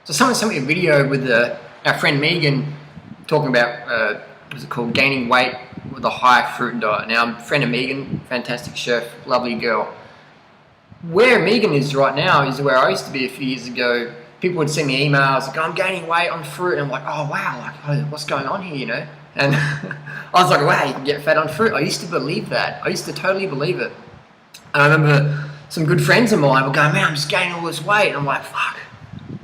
So someone sent me a video with our friend Megan talking about, what's it called, gaining weight with a high fruit diet. Now, I'm a friend of Megan, fantastic chef, lovely girl. Where Megan is right now is where I used to be a few years ago. People would send me emails like, I'm gaining weight on fruit, and I'm like, oh wow, like, oh, what's going on here, you know? And I was like, wow, you can get fat on fruit. I used to believe that. I used to totally believe it. And I remember some good friends of mine were going, man, I'm just gaining all this weight. And I'm like, fuck,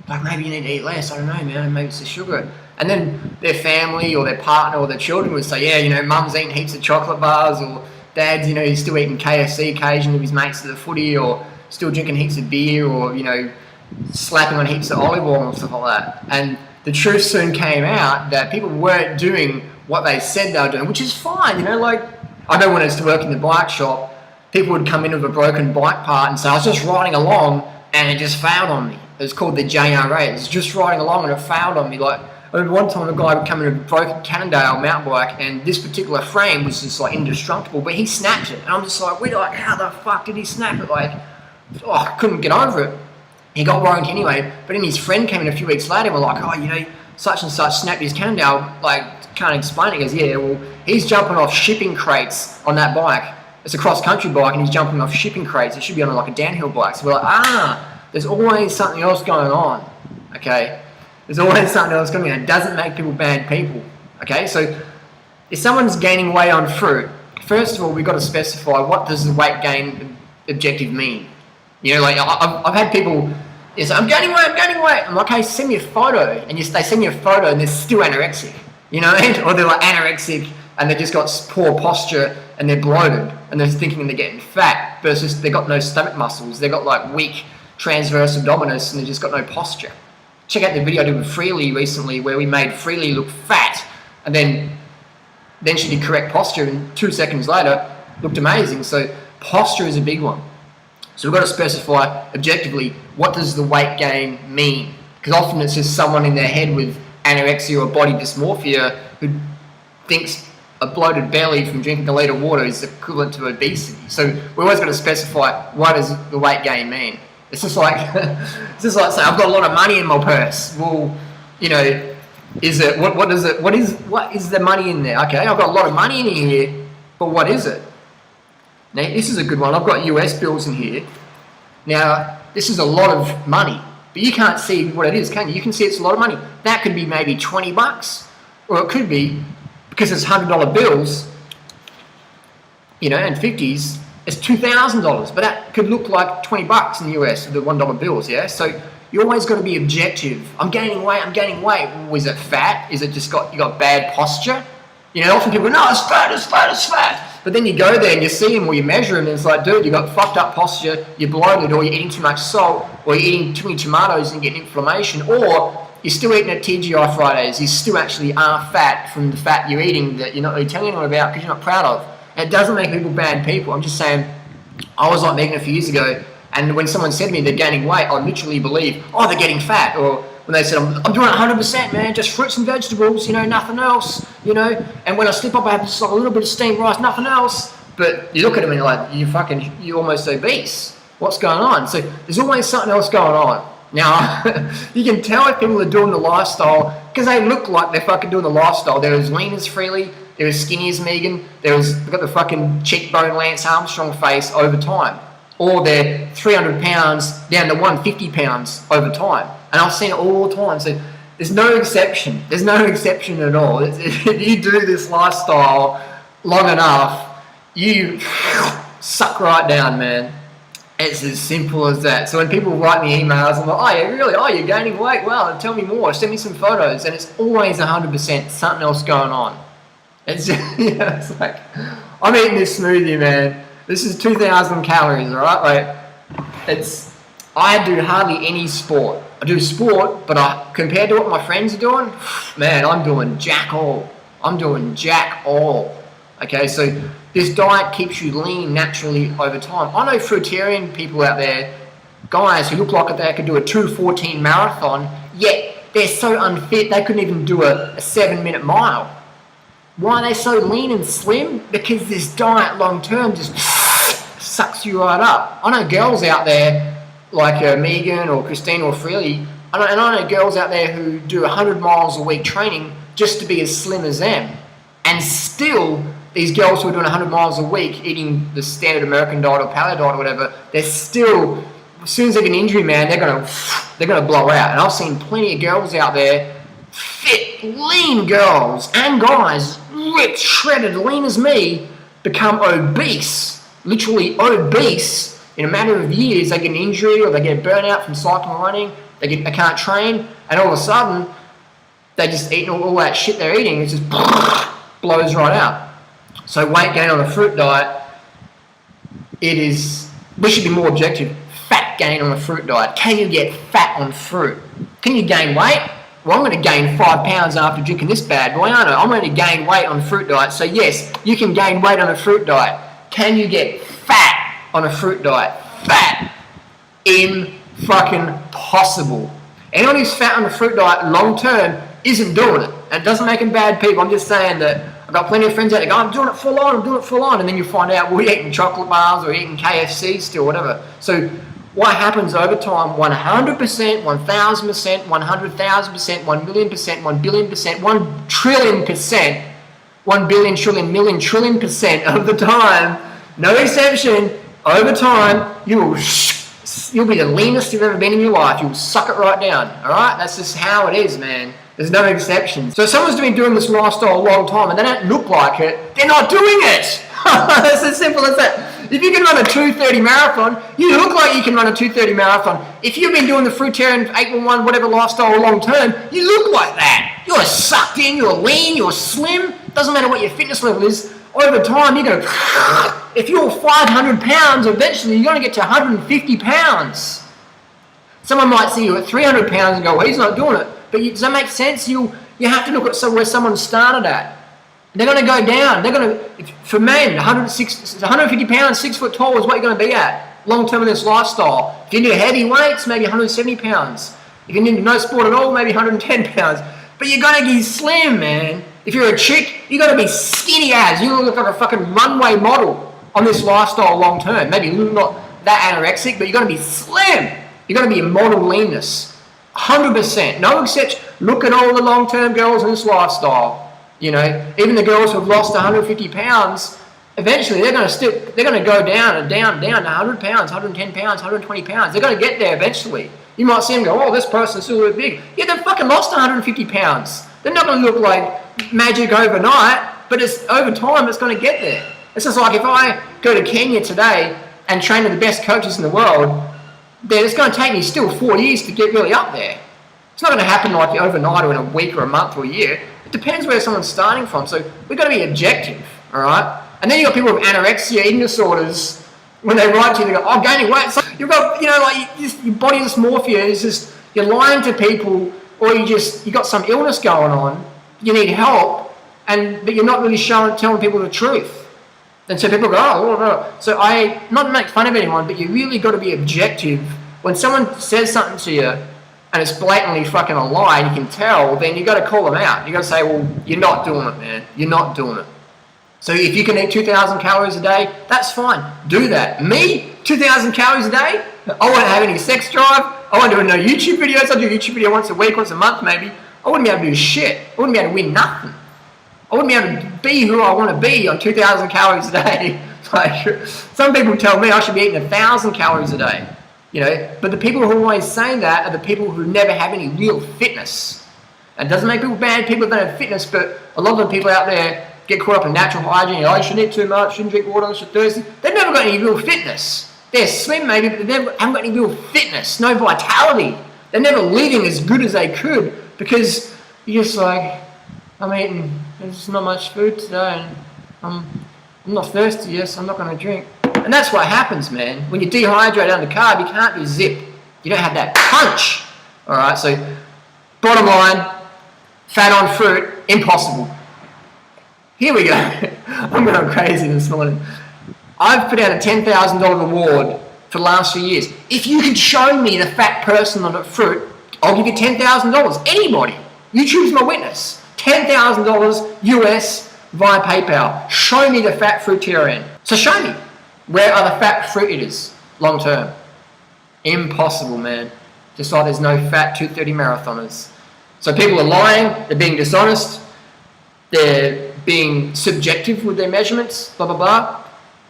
like maybe you need to eat less. I don't know, man, maybe it's the sugar. And then their family or their partner or their children would say, yeah, you know, mum's eating heaps of chocolate bars, or dad's, you know, he's still eating KFC occasionally with his mates at the footy, or still drinking heaps of beer, or, you know, slapping on heaps of olive oil and stuff like that. And the truth soon came out that people weren't doing what they said they were doing, which is fine, you know. Like, I know when I used to work in the bike shop, people would come in with a broken bike part and say, I was just riding along and it just failed on me. It was called the JRA. It was just riding along and it failed on me. Like, I remember one time a guy would come in with a broken Cannondale mountain bike, and this particular frame was just like indestructible, but he snapped it. And I'm just like, we're like, how the fuck did he snap it? Like, oh, I couldn't get over it. He got warranty anyway, but then his friend came in a few weeks later and were like, oh, you know, such and such snapped his Cannondale, like, can't explain it. He goes, yeah, well, he's jumping off shipping crates on that bike. It's a cross-country bike and he's jumping off shipping crates. It should be on like a downhill bike. So we're like, there's always something else going on, okay? There's always something else going on. It doesn't make people bad people, okay? So if someone's gaining weight on fruit, first of all, we've got to specify what does the weight gain objective mean. You know, like I've had people say, I'm gaining weight. I'm like, hey, send me a photo. And they send me a photo and they're still anorexic, you know? Or they're like anorexic and they've just got poor posture and they're bloated and they're thinking they're getting fat, versus they've got no stomach muscles. They've got like weak transverse abdominis and they've just got no posture. Check out the video I did with Freelee recently where we made Freelee look fat, and then she did correct posture and 2 seconds later looked amazing. So posture is a big one. So we've got to specify objectively, what does the weight gain mean? Because often it's just someone in their head with anorexia or body dysmorphia who thinks a bloated belly from drinking a litre of water is equivalent to obesity. So we've always got to specify, what does the weight gain mean? It's just like saying, I've got a lot of money in my purse. Well, you know, is it, what is the money in there? Okay, I've got a lot of money in here, but what is it? Now, this is a good one. I've got US bills in here. Now, this is a lot of money, but you can't see what it is, can you? You can see it's a lot of money. That could be maybe 20 bucks, or it could be, because it's $100 bills, you know, and 50s, it's $2,000, but that could look like 20 bucks in the US with the $1 bills, yeah? So you always got to be objective. I'm gaining weight. Well, is it fat? Is it just you got bad posture? You know, often people go, no, it's fat. But then you go there and you see them or you measure them and it's like, dude, you got fucked up posture, you're bloated, or you're eating too much salt, or you're eating too many tomatoes and getting inflammation, or you're still eating at TGI Fridays, you still actually are fat from the fat you're eating that you're not really telling anyone about because you're not proud of. And it doesn't make people bad people. I'm just saying, I was like Megan a few years ago, and when someone said to me they're gaining weight, I literally believe, oh, they're getting fat. Or when they said, I'm doing 100%, man, just fruits and vegetables, you know, nothing else, you know. And when I slip up, I have just like a little bit of steamed rice, nothing else. But you look at them and you're like, you're almost obese. What's going on? So there's always something else going on. Now, you can tell if people are doing the lifestyle because they look like they're fucking doing the lifestyle. They're as lean as Freelee, they're as skinny as Megan, they've got the fucking cheekbone Lance Armstrong face over time. Or they're 300 pounds down to 150 pounds over time. And I've seen it all the time. So there's no exception. There's no exception at all. If you do this lifestyle long enough, you suck right down, man. It's as simple as that. So when people write me emails, I'm like, oh, yeah, really? Oh, you're gaining weight? Well, tell me more. Send me some photos. And it's always 100% something else going on. It's just, you know, it's like, I'm eating this smoothie, man. This is 2,000 calories, all right? Like, I do hardly any sport. I do sport, but compared to what my friends are doing, man, I'm doing jack all. Okay, so this diet keeps you lean naturally over time. I know fruitarian people out there, guys who look like they could do a 2:14 marathon, yet they're so unfit they couldn't even do a 7-minute mile. Why are they so lean and slim? Because this diet long term just sucks you right up. I know girls out there like Megan or Christine or Freelee, I know girls out there who do 100 miles a week training just to be as slim as them. And still, these girls who are doing 100 miles a week, eating the standard American diet or paleo diet or whatever, they're still, as soon as they get an injury, man, they're gonna blow out. And I've seen plenty of girls out there, fit, lean girls and guys, ripped, shredded, lean as me, become obese, literally obese. In a matter of years, they get an injury or they get burnout from cycling and running. They can't train, and all of a sudden, they just eat all that shit they're eating. It just blows right out. So weight gain on a fruit diet, we should be more objective. Fat gain on a fruit diet. Can you get fat on fruit? Can you gain weight? Well, I'm going to gain 5 pounds after drinking this bad boy, aren't I? I'm going to gain weight on a fruit diet. So yes, you can gain weight on a fruit diet. Can you get fat on a fruit diet? Fat. Impossible. Anyone who's fat on a fruit diet long term isn't doing it. And it doesn't make them bad people. I'm just saying that I've got plenty of friends out there go, I'm doing it full on. And then you find out, well, you're eating chocolate bars or eating KFC still, whatever. So what happens over time, 100%, 1,000%, 100,000%, 1,000,000%, 1,000,000,000%, 1 trillion%, 1 billion, trillion, million, trillion% of the time, no exception, over time, you'll be the leanest you've ever been in your life. You'll suck it right down, all right? That's just how it is, man. There's no exceptions. So if someone's been doing this lifestyle a long time and they don't look like it, they're not doing it. That's as simple as that. If you can run a 2:30 marathon, you look like you can run a 2:30 marathon. If you've been doing the fruitarian 811 whatever lifestyle long term, you look like that. You're sucked in, you're lean, you're slim. Doesn't matter what your fitness level is. Over time, you're going to, if you're 500 pounds, eventually you're going to get to 150 pounds. Someone might see you at 300 pounds and go, well, he's not doing it. But does that make sense? You have to look at where someone started at. They're going to go down. They're going to, for men, 150 pounds, 6 foot tall is what you're going to be at long term in this lifestyle. If you do heavy weights, maybe 170 pounds. If you do no sport at all, maybe 110 pounds. But you're going to be slim, man. If you're a chick, you got to be skinny as. You look like a fucking runway model on this lifestyle long term. Maybe not that anorexic, but you got to be slim. You got to be a model leanness. 100%. No exception. Look at all the long-term girls in this lifestyle. You know, even the girls who've lost 150 pounds, eventually they're going to go down to 100 pounds, 110 pounds, 120 pounds. They're going to get there eventually. You might see them go, oh, this person's still a bit big. Yeah, they've fucking lost 150 pounds. They're not going to look like magic overnight, but it's over time it's going to get there. It's just like if I go to Kenya today and train with the best coaches in the world, then it's going to take me still 4 years to get really up there. It's not going to happen like overnight or in a week or a month or a year. It depends where someone's starting from. So we've got to be objective, all right? And then you've got people with anorexia, eating disorders. When they write to you, they go, oh, gaining weight. So you've got, your body dysmorphia is just, you're lying to people, or you got some illness going on, you need help, but you're not really telling people the truth. And so people go, oh. So not to make fun of anyone, but you really got to be objective. When someone says something to you and it's blatantly fucking a lie and you can tell, then you got to call them out. You got to say, well, you're not doing it, man. You're not doing it. So if you can eat 2,000 calories a day, that's fine. Do that. Me, 2,000 calories a day? I won't have any sex drive. I won't do no YouTube videos. I'll do a YouTube video once a week, once a month maybe. I wouldn't be able to do shit. I wouldn't be able to win nothing. I wouldn't be able to be who I want to be on 2,000 calories a day. Like, some people tell me I should be eating 1,000 calories a day. But the people who are always saying that are the people who never have any real fitness. And it doesn't make people bad, people that don't have fitness, but a lot of the people out there get caught up in natural hygiene. Oh, you shouldn't eat too much, shouldn't drink water, you're thirsty. They've never got any real fitness. They're slim maybe, but they haven't got any real fitness, no vitality. They're never living as good as they could because you're just like, I'm eating, there's not much food today, and I'm not thirsty, yes, I'm not going to drink. And that's what happens, man. When you dehydrate under carb, you can't do zip. You don't have that punch. All right, so bottom line, fat on fruit, impossible. Here we go. I'm going crazy this morning. I've put out a $10,000 reward for the last few years. If you can show me the fat person on the fruit, I'll give you $10,000. Anybody. YouTube's my witness. $10,000 US via PayPal. Show me the fat fruitarian. So show me. Where are the fat fruit eaters long term? Impossible, man. Just like there's no fat 2:30 marathoners. So people are lying, they're being dishonest, they're being subjective with their measurements, blah, blah, blah.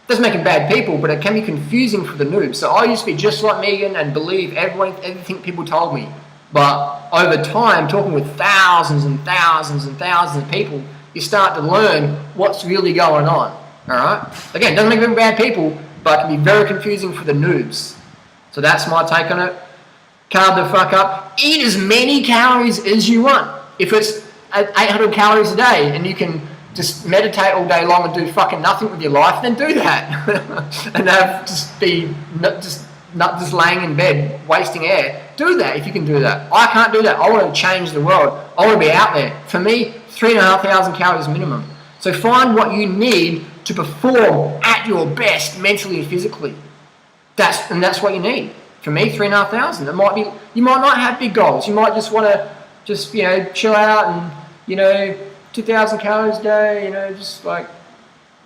Doesn't make them bad people, but it can be confusing for the noob. So I used to be just like Megan and believe everything people told me. But over time, talking with thousands and thousands and thousands of people, you start to learn what's really going on. Alright? Again, doesn't make them bad people, but it can be very confusing for the noobs. So that's my take on it. Carb the fuck up. Eat as many calories as you want. If it's 800 calories a day and you can just meditate all day long and do fucking nothing with your life, then do that. And just laying in bed wasting air. Do that if you can do that. I can't do that. I want to change the world. I want to be out there. For me, 3,500 calories minimum. So find what you need to perform at your best mentally and physically. That's what you need. For me, 3,500. It might be, you might not have big goals. You might just want to chill out and 2,000 calories a day, just like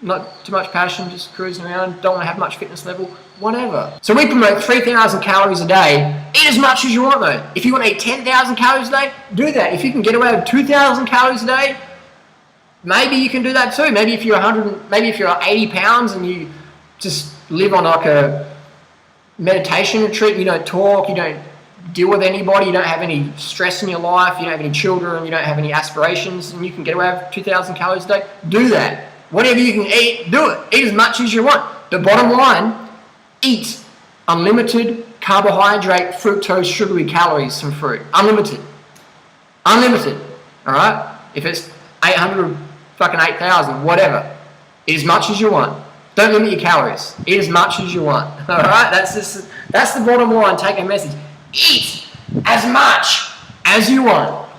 not too much passion, just cruising around, don't want to have much fitness level, whatever. So we promote 3,000 calories a day. Eat as much as you want though. If you want to eat 10,000 calories a day, do that. If you can get away with 2,000 calories a day, maybe you can do that too. Maybe if you're 80 pounds and you just live on like a meditation retreat, you don't talk, you don't deal with anybody, you don't have any stress in your life, you don't have any children, you don't have any aspirations, and you can get away with 2,000 calories a day, do that. Whatever you can eat, do it. Eat as much as you want. The bottom line, eat unlimited carbohydrate, fructose, sugary calories from fruit. Unlimited. Unlimited. Alright? If it's 800, fucking 8,000, whatever. Eat as much as you want. Don't limit your calories. Eat as much as you want. Alright? That's the bottom line. Take a message. Eat as much as you want.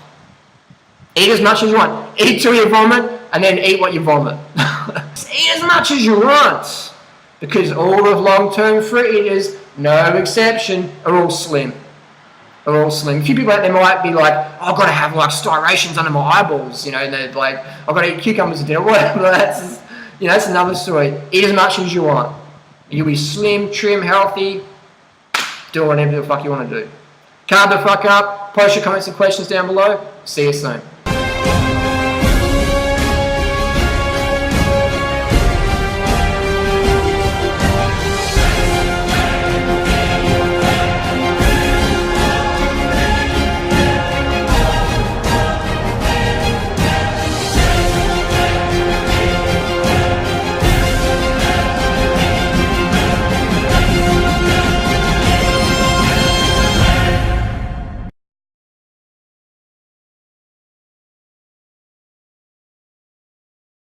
Eat as much as you want. Eat till you vomit, and then eat what you vomit. Eat as much as you want. Because all of long-term fruit eaters, no exception, are all slim. Are all slim. A few people out there might be like, oh, I've got to have like striations under my eyeballs, and they're like, I've got to eat cucumbers a day, whatever. That's another story. Eat as much as you want. You'll be slim, trim, healthy. Do whatever the fuck you want to do. Carb the fuck up. Post your comments and questions down below. See you soon.